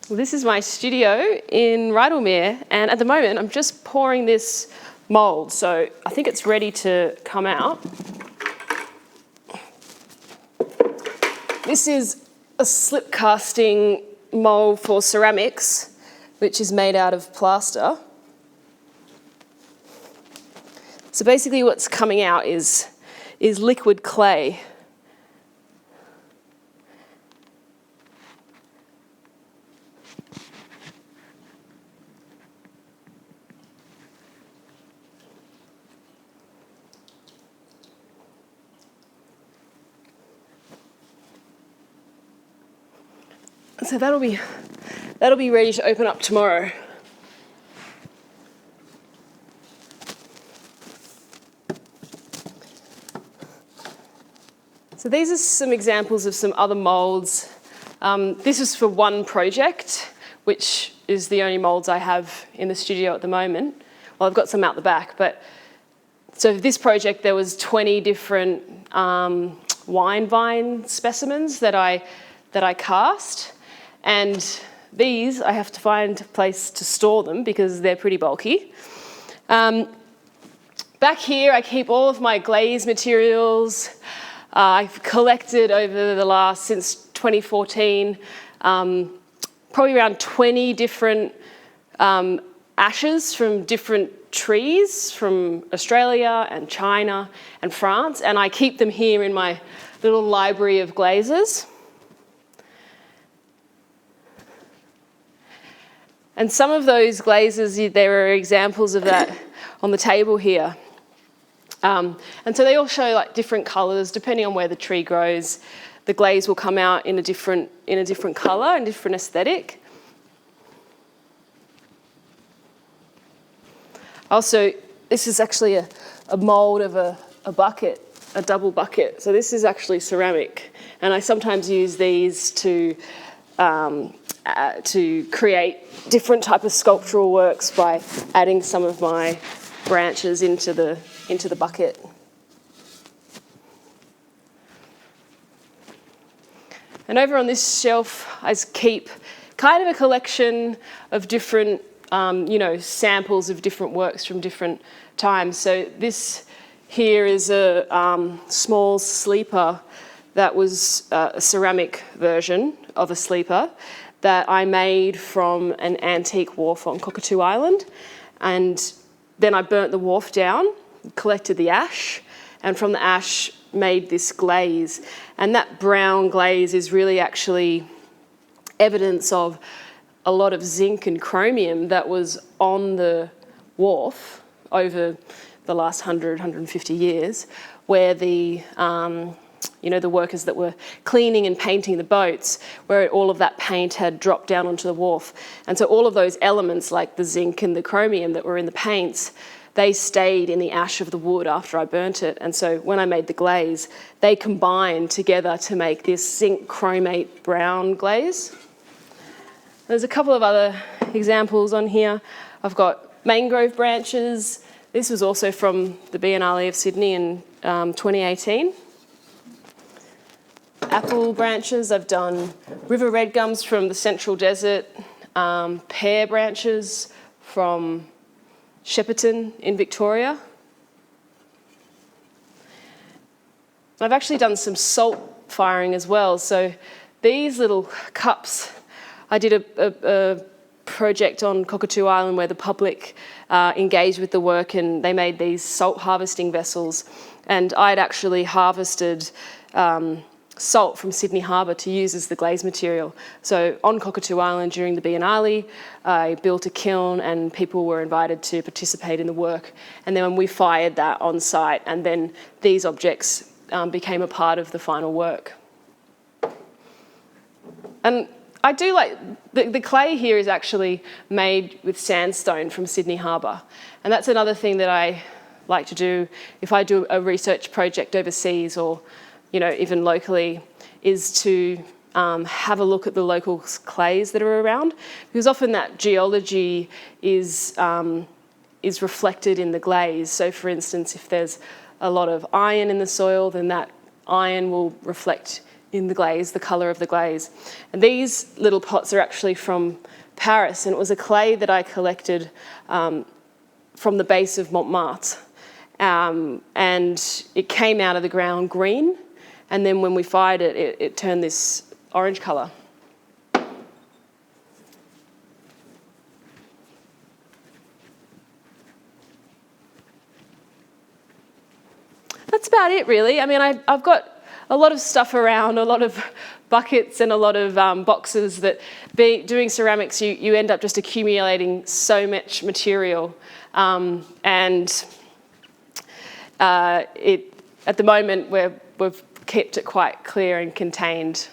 Well, this is my studio in Rydalmere, and at the moment I'm just pouring this mould, so I think it's ready to come out. This is a slip casting mould for ceramics, which is made out of plaster. So basically what's coming out is liquid clay. So that'll be ready to open up tomorrow. So these are some examples of some other moulds. This is for one project, which is the only moulds I have in the studio at the moment. Well, I've got some out the back, but so for this project there was 20 different wine vine specimens that I cast. And these, I have to find a place to store them because they're pretty bulky. Back here, I keep all of my glaze materials. I've collected over the last, since 2014, probably around 20 different ashes from different trees from Australia and China and France. And I keep them here in my little library of glazes. And some of those glazes, there are examples of that on the table here. And so they all show like different colours, depending on where the tree grows. The glaze will come out in a different colour and different aesthetic. Also, this is actually a mould of a bucket, a double bucket. So this is actually ceramic. And I sometimes use these to create different type of sculptural works by adding some of my branches into the bucket. And over on this shelf, I keep kind of a collection of different, samples of different works from different times. So this here is a small sleeper that was a ceramic version of a sleeper that I made from an antique wharf on Cockatoo Island. And then I burnt the wharf down, collected the ash, and from the ash made this glaze. And that brown glaze is really actually evidence of a lot of zinc and chromium that was on the wharf over the last 100, 150 years, where the workers that were cleaning and painting the boats, where all of that paint had dropped down onto the wharf. And so all of those elements, like the zinc and the chromium that were in the paints, they stayed in the ash of the wood after I burnt it. And so when I made the glaze, they combined together to make this zinc chromate brown glaze. There's a couple of other examples on here. I've got mangrove branches. This was also from the Biennale of Sydney in 2018. Apple branches, I've done river red gums from the Central Desert, pear branches from Shepparton in Victoria. I've actually done some salt firing as well. So these little cups, I did a project on Cockatoo Island where the public engaged with the work, and they made these salt harvesting vessels. And I'd actually harvested salt from Sydney Harbour to use as the glaze material. So on Cockatoo Island during the Biennale, I built a kiln and people were invited to participate in the work. And then when we fired that on site, and then these objects became a part of the final work. And I do like, the clay here is actually made with sandstone from Sydney Harbour. And that's another thing that I like to do if I do a research project overseas or even locally, is to have a look at the local clays that are around, because often that geology is reflected in the glaze. So for instance, if there's a lot of iron in the soil, then that iron will reflect in the glaze, the colour of the glaze. And these little pots are actually from Paris, and it was a clay that I collected from the base of Montmartre. And it came out of the ground green, and then when we fired it, it turned this orange colour. That's about it, really. I mean, I've got a lot of stuff around, a lot of buckets and a lot of boxes that doing ceramics, you end up just accumulating so much material. At the moment, we've kept it quite clear and contained.